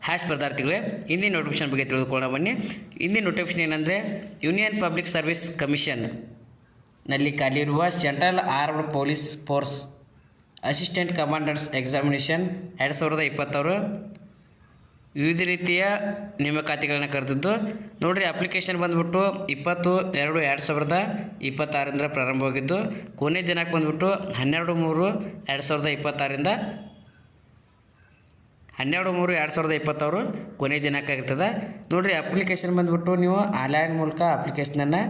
Hash ಪದಾರ್ಥಗಳೇ ಇಂದಿನ notification ಬಗ್ಗೆ ತಿಳಿದುಕೊಳ್ಳೋಣ ಬನ್ನಿ. ಇಂದಿನ ನೋಟಿಫಿಕೇಶನ್ ಏನಂದರೆ ಯೂನಿಯನ್ ಪಬ್ಲಿಕ್ ಸರ್ವಿಸ್ ಕಮಿಷನ್ ನಲ್ಲಿ ಖಾಲಿಯಿರುವ central armed police force assistant commanders examination 2026 ವಿವಿಧ ರೀತಿಯ ನೇಮಕಾತಿಗಳನ್ನು ಕರೆದಿದ್ದು ನೋಡಿರಿ. ಅಪ್ಲಿಕೇಶನ್ ಬಂದುಬಿಟ್ಟು 20/2/2026 ಪ್ರಾರಂಭವಾಗಿದ್ದು ಕೊನೆ ದಿನಾಂಕ ಬಂದುಬಿಟ್ಟು 12/3/2026 12/3/2026 ಕೊನೆ ದಿನಾಂಕ ಆಗಿರ್ತದೆ ನೋಡಿರಿ. ಅಪ್ಲಿಕೇಶನ್ ಬಂದುಬಿಟ್ಟು ನೀವು ಆನ್ಲೈನ್ ಮೂಲಕ ಅಪ್ಲಿಕೇಶನನ್ನು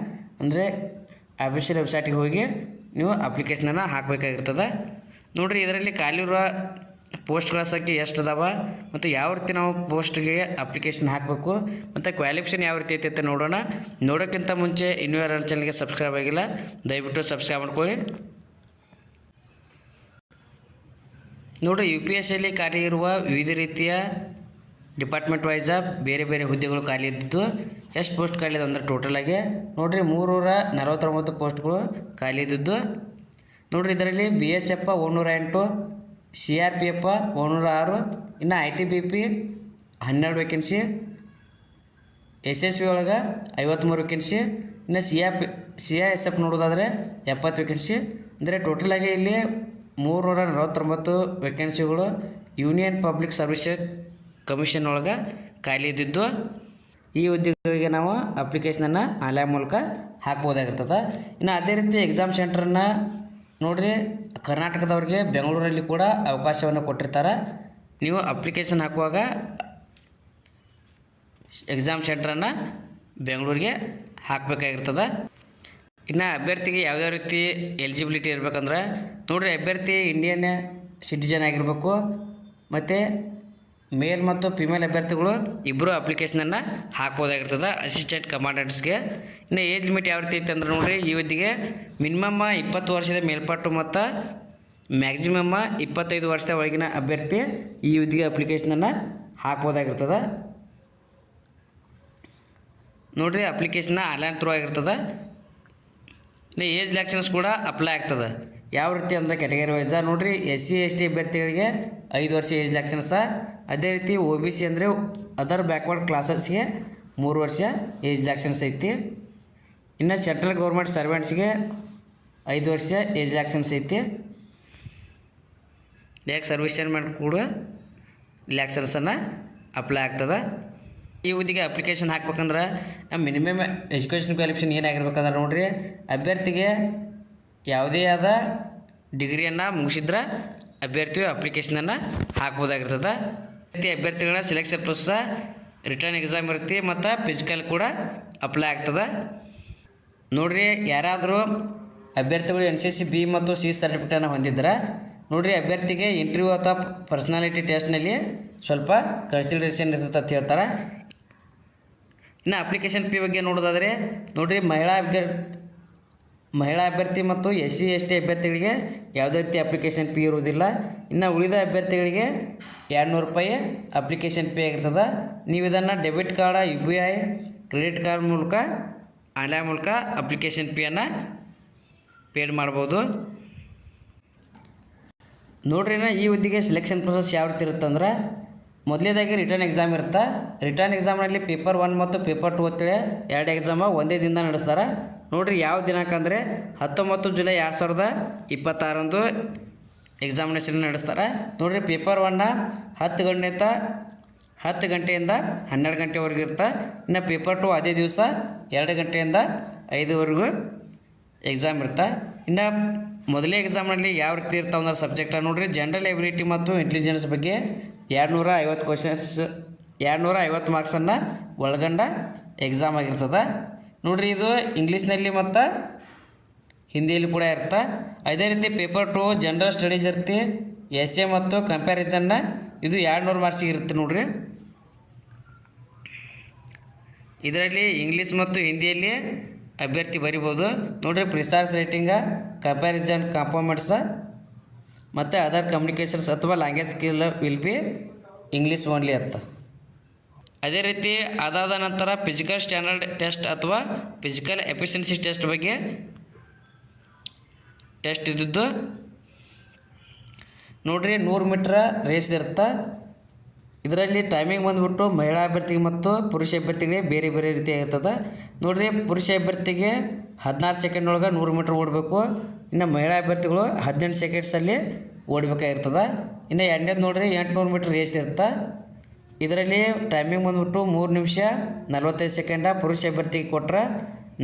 ಅಂದರೆ ಅಫಿಷಿಯಲ್ ವೆಬ್ಸೈಟಿಗೆ ಹೋಗಿ ನೀವು ಅಪ್ಲಿಕೇಶನನ್ನು ಹಾಕಬೇಕಾಗಿರ್ತದೆ ನೋಡಿರಿ. ಇದರಲ್ಲಿ ಖಾಲಿರುವ ಪೋಸ್ಟ್ಗಳ ಸಂಖ್ಯೆ ಎಷ್ಟು ಅದಾವ ಮತ್ತು ಯಾವ ರೀತಿ ನಾವು ಪೋಸ್ಟ್ಗೆ ಅಪ್ಲಿಕೇಶನ್ ಹಾಕಬೇಕು ಮತ್ತು ಕ್ವಾಲಿಫಿಕೇಷನ್ ಯಾವ ರೀತಿ ಐತೆ ಅಂತ ನೋಡೋಣ. ನೋಡೋಕ್ಕಿಂತ ಮುಂಚೆ ಇನ್ನೂ ಯಾರು ಚಾನಲ್ಗೆ ಸಬ್ಸ್ಕ್ರೈಬ್ ಆಗಿಲ್ಲ ದಯವಿಟ್ಟು ಸಬ್ಸ್ಕ್ರೈಬ್ ಮಾಡ್ಕೊಳ್ಳಿ. ನೋಡಿರಿ, UPSCಯಲ್ಲಿ ಖಾಲಿ ಇರುವ ವಿವಿಧ ರೀತಿಯ ಡಿಪಾರ್ಟ್ಮೆಂಟ್ ವೈಸ ಬೇರೆ ಬೇರೆ ಹುದ್ದೆಗಳು ಖಾಲಿ ಇದ್ದಿದ್ದು ಎಷ್ಟು ಪೋಸ್ಟ್ ಖಾಲಿ ಇದೆ ಅಂದರೆ ಟೋಟಲಾಗಿ ನೋಡಿರಿ 349 ಪೋಸ್ಟ್ಗಳು ಖಾಲಿ ಇದ್ದಿದ್ದು ನೋಡಿರಿ. ಇದರಲ್ಲಿ BSF 108, CRPF 106, ಇನ್ನು ITBP 12 ವೇಕೆನ್ಸಿ, SSB ಒಳಗೆ 53 ವೇಕೆನ್ಸಿ, ಇನ್ನು CISF ನೋಡೋದಾದರೆ 70 ವೇಕೆನ್ಸಿ. ಅಂದರೆ ಟೋಟಲಾಗಿ ಇಲ್ಲಿ 349 ವೇಕೆನ್ಸಿಗಳು ಯೂನಿಯನ್ ಪಬ್ಲಿಕ್ ಸರ್ವಿಸ್ ಕಮಿಷನ್ ಒಳಗೆ ಖಾಲಿ ಇದ್ದಿದ್ದು ಈ ಹುದ್ದೆಗಳಿಗೆ ನಾವು ಅಪ್ಲಿಕೇಶನನ್ನು ಆನ್ಲೈನ್ ಮೂಲಕ ಹಾಕ್ಬೋದಾಗಿರ್ತದೆ. ಇನ್ನು ಅದೇ ರೀತಿ ಎಕ್ಸಾಮ್ ಸೆಂಟ್ರನ್ನು ನೋಡಿರಿ, ಕರ್ನಾಟಕದವ್ರಿಗೆ ಬೆಂಗಳೂರಲ್ಲಿ ಕೂಡ ಅವಕಾಶವನ್ನು ಕೊಟ್ಟಿರ್ತಾರೆ. ನೀವು ಅಪ್ಲಿಕೇಶನ್ ಹಾಕುವಾಗ ಎಕ್ಸಾಮ್ ಸೆಂಟ್ರನ್ನು ಬೆಂಗಳೂರಿಗೆ ಹಾಕಬೇಕಾಗಿರ್ತದೆ. ಇನ್ನು ಅಭ್ಯರ್ಥಿಗೆ ಯಾವುದೇ ರೀತಿ ಎಲಿಜಿಬಿಲಿಟಿ ಇರಬೇಕಂದ್ರೆ ನೋಡಿರಿ, ಅಭ್ಯರ್ಥಿ ಇಂಡಿಯನ್ ಸಿಟಿಜನ್ ಆಗಿರಬೇಕು ಮತ್ತು ಮೇಲ್ ಮತ್ತು ಫಿಮೇಲ್ ಅಭ್ಯರ್ಥಿಗಳು ಇಬ್ಬರು ಅಪ್ಲಿಕೇಶನನ್ನು ಹಾಕ್ಬೋದಾಗಿರ್ತದೆ ಅಸಿಸ್ಟೆಂಟ್ ಕಮಾಂಡೆಂಟ್ಸ್ಗೆ. ಇನ್ನು ಏಜ್ ಲಿಮಿಟ್ ಯಾವ ರೀತಿ ಐತೆ ಅಂದ್ರೆ ನೋಡಿರಿ, ಈ ಹುದ್ದೆಗೆ ಮಿನಿಮಮ್ 20 ವರ್ಷದ ಮೇಲ್ಪಟ್ಟು ಮತ್ತು ಮ್ಯಾಕ್ಸಿಮಮ್ 25 ವರ್ಷದ ಒಳಗಿನ ಅಭ್ಯರ್ಥಿ ಈ ಹುದ್ದೆಗೆ ಅಪ್ಲಿಕೇಶನನ್ನು ಹಾಕ್ಬೋದಾಗಿರ್ತದೆ ನೋಡಿರಿ. ಅಪ್ಲಿಕೇಶನ್ನ ಆನ್ಲೈನ್ ಥ್ರೂ ಆಗಿರ್ತದೆ. ಇನ್ನು ಏಜ್ ರಿಲ್ಯಾಕ್ಸೇಷನ್ಸ್ ಕೂಡ ಅಪ್ಲೈ ಆಗ್ತದೆ. ಯಾವ ರೀತಿ ಅಂದರೆ ಕ್ಯಾಟಗರಿ ವೈಸ ನೋಡಿರಿ, SC ST ಅಭ್ಯರ್ಥಿಗಳಿಗೆ 5 ವರ್ಷ ಏಜ್ ರಿಲ್ಯಾಕ್ಸೇಷನ್ಸ. ಅದೇ ರೀತಿ OBC ಅಂದರೆ ಅದರ್ ಬ್ಯಾಕ್ವರ್ಡ್ ಕ್ಲಾಸಸ್ಗೆ 3 ವರ್ಷ ಏಜ್ ರಿಲ್ಯಾಕ್ಸೇಷನ್ಸ್ ಐತಿ. ಇನ್ನು ಸೆಂಟ್ರಲ್ ಗೌರ್ಮೆಂಟ್ ಸರ್ವೆಂಟ್ಸ್ಗೆ 5 ವರ್ಷ ಏಜ್ ರಿಲ್ಯಾಕ್ಸೇಷನ್ಸ್ ಐತಿ. ಡೈರೆಕ್ಟ್ ಸರ್ವಿಸ್ ಮೇಲೆ ಕೂಡ ರಿಲ್ಯಾಕ್ಸೇಷನ್ಸನ್ನು ಅಪ್ಲೈ ಆಗ್ತದೆ. ಈ ಹುದ್ದೆಗೆ ಅಪ್ಲಿಕೇಶನ್ ಹಾಕ್ಬೇಕಂದ್ರೆ ನಮ್ಮ ಮಿನಿಮಮ್ ಎಜುಕೇಷನ್ ಕ್ವಾಲಿಫಿಕೇಷನ್ ಏನಾಗಿರ್ಬೇಕಂದ್ರೆ ನೋಡಿರಿ, ಅಭ್ಯರ್ಥಿಗೆ ಯಾವುದೇ ಆದ ಡಿಗ್ರಿಯನ್ನು ಮುಗಿಸಿದ್ರೆ ಅಭ್ಯರ್ಥಿಯು ಅಪ್ಲಿಕೇಶನನ್ನು ಹಾಕ್ಬೋದಾಗಿರ್ತದೆ. ಅಭ್ಯರ್ಥಿಗಳ ಸೆಲೆಕ್ಷನ್ ಪ್ರೊಸೆಸ್ ರಿಟರ್ನ್ ಎಕ್ಸಾಮ್ ಇರುತ್ತೆ ಮತ್ತು ಫಿಸಿಕಲ್ ಕೂಡ ಅಪ್ಲೈ ಆಗ್ತದೆ ನೋಡಿರಿ. ಯಾರಾದರೂ ಅಭ್ಯರ್ಥಿಗಳು NCC B ಮತ್ತು C ಸರ್ಟಿಫಿಕೇಟನ್ನು ಹೊಂದಿದ್ರೆ ನೋಡಿರಿ, ಅಭ್ಯರ್ಥಿಗೆ ಇಂಟರ್ವ್ಯೂ ಅಥವಾ ಪರ್ಸ್ನಾಲಿಟಿ ಟೆಸ್ಟ್ನಲ್ಲಿ ಸ್ವಲ್ಪ ಕನ್ಸಿಡರೇಷನ್ ಇರ್ತದೆ ಅಂತ ಹೇಳ್ತಾರೆ. ಇನ್ನು ಅಪ್ಲಿಕೇಶನ್ ಫೀ ಬಗ್ಗೆ ನೋಡೋದಾದರೆ ನೋಡಿರಿ, ಮಹಿಳಾ ಅಭ್ಯರ್ಥಿ ಮತ್ತು SC ST ಅಭ್ಯರ್ಥಿಗಳಿಗೆ ಯಾವುದೇ ರೀತಿ ಅಪ್ಲಿಕೇಶನ್ ಫೀ ಇರುವುದಿಲ್ಲ. ಇನ್ನು ಉಳಿದ ಅಭ್ಯರ್ಥಿಗಳಿಗೆ 200 ರೂಪಾಯಿ ಅಪ್ಲಿಕೇಶನ್ ಫೀ ಆಗಿರ್ತದೆ. ನೀವು ಇದನ್ನು debit card, UPI, credit card ಮೂಲಕ ಆನ್ಲೈನ್ ಮೂಲಕ ಅಪ್ಲಿಕೇಶನ್ ಫೀಯನ್ನು ಪೇಡ್ ಮಾಡ್ಬೋದು ನೋಡ್ರಿ. ಈ ಹುದ್ದೆಗೆ ಸೆಲೆಕ್ಷನ್ ಪ್ರೊಸೆಸ್ ಯಾವ ರೀತಿ ಇರುತ್ತಂದ್ರೆ ಮೊದಲೇದಾಗಿ ರಿಟರ್ನ್ ಎಕ್ಸಾಮ್ ಇರುತ್ತೆ. ರಿಟರ್ನ್ ಎಕ್ಸಾಮ್ನಲ್ಲಿ ಪೇಪರ್ 1 ಮತ್ತು ಪೇಪರ್ 2 ಅಂತೇಳಿ 2 ಎಕ್ಸಾಮ ಒಂದೇ ದಿನದ ನಡೆಸ್ತಾರೆ ನೋಡಿರಿ. ಯಾವ ದಿನಾಂಕ ಅಂದರೆ 19 ಜುಲೈ 2026 ಎಕ್ಸಾಮಿನೇಷನ್ ನಡೆಸ್ತಾರೆ ನೋಡಿರಿ. ಪೇಪರ್ 1 10 ಗಂಟೆಯಿಂದ 12 ಗಂಟೆವರೆಗೂ ಇರುತ್ತೆ. ಇನ್ನು ಪೇಪರ್ 2 ಅದೇ ದಿವಸ 2 ಗಂಟೆಯಿಂದ 5ವರೆಗೂ ಎಕ್ಸಾಮ್ ಇರುತ್ತೆ. ಇನ್ನು ಮೊದಲೇ ಎಕ್ಸಾಮ್ನಲ್ಲಿ ಯಾವ ರೀತಿ ಇರ್ತಾವೆ ಅಂದ್ರೆ ಸಬ್ಜೆಕ್ಟ ನೋಡಿರಿ, ಜನರಲ್ ಎಬಿಲಿಟಿ ಮತ್ತು ಇಂಟೆಲಿಜೆನ್ಸ್ ಬಗ್ಗೆ 250 ಕ್ವಶನ್ಸ್ 250 ಮಾರ್ಕ್ಸನ್ನು ಒಳಗೊಂಡ ಎಕ್ಸಾಮ್ ಆಗಿರ್ತದೆ ನೋಡಿರಿ. ಇದು ಇಂಗ್ಲೀಷ್ನಲ್ಲಿ ಮತ್ತು ಹಿಂದಿಯಲ್ಲಿ ಕೂಡ ಇರುತ್ತೆ. ಅದೇ ರೀತಿ ಪೇಪರ್ 2 ಜನರಲ್ ಸ್ಟಡೀಸ್ ಇರುತ್ತೆ, essay ಮತ್ತು ಕಂಪ್ಯಾರಿಸನ್ನ ಇದು 200 ಮಾರ್ಕ್ಸಿಗೆ ಇರುತ್ತೆ ನೋಡಿರಿ. ಇದರಲ್ಲಿ ಇಂಗ್ಲೀಷ್ ಮತ್ತು ಹಿಂದಿಯಲ್ಲಿ ಅಭ್ಯರ್ಥಿ ಬರಿಬೋದು ನೋಡಿರಿ. ಪ್ರಿಸಾರ್ಸ್ ರೈಟಿಂಗ, ಕಂಪ್ಯಾರಿಸನ್, ಕಾಂಪೋಮೆಂಟ್ಸ ಮತ್ತು ಅದರ್ ಕಮ್ಯುನಿಕೇಷನ್ಸ್ ಅಥವಾ language skill will be English only ಅಂತ. ಅದೇ ರೀತಿ ಅದಾದ ನಂತರ ಫಿಸಿಕಲ್ ಸ್ಟ್ಯಾಂಡರ್ಡ್ ಟೆಸ್ಟ್ ಅಥವಾ ಫಿಸಿಕಲ್ ಎಫಿಷಿಯನ್ಸಿ ಟೆಸ್ಟ್ ಬಗ್ಗೆ ಟೆಸ್ಟ್ ಇದ್ದಿದ್ದು ನೋಡ್ರಿ 100 ಮೀಟ್ರ್ ರೇಸ್ ಇರುತ್ತೆ. ಇದರಲ್ಲಿ ಟೈಮಿಂಗ್ ಬಂದುಬಿಟ್ಟು ಮಹಿಳಾ ಅಭ್ಯರ್ಥಿಗೆ ಮತ್ತು ಪುರುಷ ಅಭ್ಯರ್ಥಿಗೆ ಬೇರೆ ಬೇರೆ ರೀತಿಯಾಗಿರ್ತದೆ. ನೋಡಿರಿ, ಪುರುಷ ಅಭ್ಯರ್ಥಿಗೆ 16 ಸೆಕೆಂಡ್ ಒಳಗೆ 100 ಮೀಟ್ರ್ ಓಡಬೇಕು. ಇನ್ನು ಮಹಿಳಾ ಅಭ್ಯರ್ಥಿಗಳು 18 ಸೆಕೆಂಡ್ಸಲ್ಲಿ ಓಡಬೇಕಾಗಿರ್ತದೆ. ಇನ್ನು ಎರಡನೇದು ನೋಡಿರಿ, 800 ಮೀಟ್ರ್ ರೇಸ್ ಇರುತ್ತೆ. ಇದರಲ್ಲಿ ಟೈಮಿಂಗ್ ಬಂದುಬಿಟ್ಟು 3 ನಿಮಿಷ 45 ಸೆಕೆಂಡ ಪುರುಷ ಅಭ್ಯರ್ಥಿಗೆ ಕೊಟ್ಟರೆ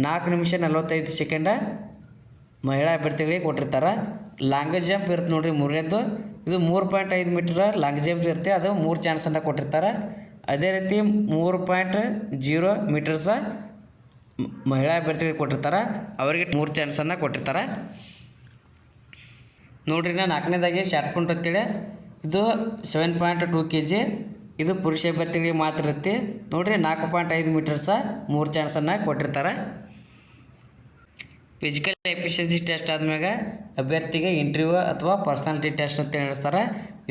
4 ನಿಮಿಷ 45 ಸೆಕೆಂಡ ಮಹಿಳಾ ಅಭ್ಯರ್ಥಿಗಳಿಗೆ ಕೊಟ್ಟಿರ್ತಾರೆ. ಲಾಂಗ್ ಜಂಪ್ ಇರುತ್ತೆ ನೋಡಿರಿ, ಮೂರನೇದು. ಇದು 3.5 ಮೀಟ್ರ್ ಲಾಂಗ್ ಜಂಪ್ ಇರುತ್ತೆ, ಅದು 3 ಚಾನ್ಸನ್ನು ಕೊಟ್ಟಿರ್ತಾರೆ. ಅದೇ ರೀತಿ 3.0 ಮೀಟರ್ಸ ಮಹಿಳಾ ಅಭ್ಯರ್ಥಿಗಳಿಗೆ ಕೊಟ್ಟಿರ್ತಾರೆ, ಅವರಿಗೆ 3 ಚಾನ್ಸನ್ನು ಕೊಟ್ಟಿರ್ತಾರೆ. ನೋಡಿರಿ, ನಾನು 4ನೇದಾಗಿ ಶಾರ್ಟ್ ಪುಟ್ ಅಂತೇಳಿ, ಇದು 7.2 kg. ಇದು ಪುರುಷ ಅಭ್ಯರ್ಥಿಗಳಿಗೆ ಮಾತ್ರ ಇರುತ್ತೆ. ನೋಡಿರಿ, 4.5 ಮೀಟರ್ಸ 3 ಚಾನ್ಸನ್ನು ಕೊಟ್ಟಿರ್ತಾರೆ. ಫಿಸಿಕಲ್ ಎಫಿಷಿಯನ್ಸಿ ಟೆಸ್ಟ್ ಆದಮ್ಯಾಗ ಅಭ್ಯರ್ಥಿಗೆ ಇಂಟರ್ವ್ಯೂ ಅಥವಾ ಪರ್ಸನಾಲಿಟಿ ಟೆಸ್ಟ್ ಅಂತ ನಡೆಸ್ತಾರೆ.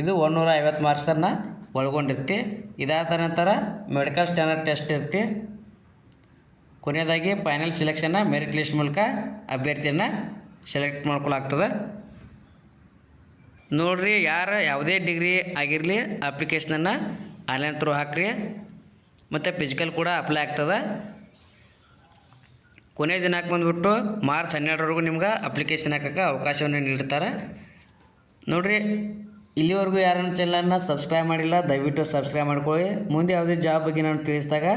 ಇದು 150 ಮಾರ್ಕ್ಸನ್ನು ಒಳಗೊಂಡಿರ್ತಿ. ಇದಾದ ನಂತರ ಮೆಡಿಕಲ್ ಸ್ಟ್ಯಾಂಡರ್ಡ್ ಟೆಸ್ಟ್ ಇರ್ತಿ. ಕೊನೆಯದಾಗಿ ಫೈನಲ್ ಸೆಲೆಕ್ಷನ್ನ ಮೆರಿಟ್ ಲಿಸ್ಟ್ ಮೂಲಕ ಅಭ್ಯರ್ಥಿಯನ್ನು ಸೆಲೆಕ್ಟ್ ಮಾಡ್ಕೊಳ್ಳಾಗ್ತದೆ. ನೋಡಿರಿ, ಯಾವುದೇ ಡಿಗ್ರಿ ಆಗಿರಲಿ ಅಪ್ಲಿಕೇಶನನ್ನು ಆನ್ಲೈನ್ ಥ್ರೂ ಹಾಕ್ರಿ, ಮತ್ತು ಫಿಸಿಕಲ್ ಕೂಡ ಅಪ್ಲೈ ಆಗ್ತದೆ. ಕೊನೆಯ ದಿನಕ್ಕೆ ಬಂದುಬಿಟ್ಟು ಮಾರ್ಚ್ 12ರವರೆಗೂ ನಿಮ್ಗೆ ಅಪ್ಲಿಕೇಶನ್ ಹಾಕೋಕ್ಕೆ ಅವಕಾಶವನ್ನು ನೀಡ್ತಾರೆ. ನೋಡಿರಿ, ಇಲ್ಲಿವರೆಗೂ ಯಾರನ್ನ ಚಾನಲನ್ನು ಸಬ್ಸ್ಕ್ರೈಬ್ ಮಾಡಿಲ್ಲ, ದಯವಿಟ್ಟು ಸಬ್ಸ್ಕ್ರೈಬ್ ಮಾಡ್ಕೊಳ್ಳಿ. ಮುಂದೆ ಯಾವುದೇ ಜಾಬ್ ಬಗ್ಗೆ ನಾನು ತಿಳಿಸಿದಾಗ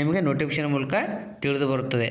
ನಿಮಗೆ ನೋಟಿಫಿಕೇಷನ್ ಮೂಲಕ ತಿಳಿದು ಬರುತ್ತದೆ.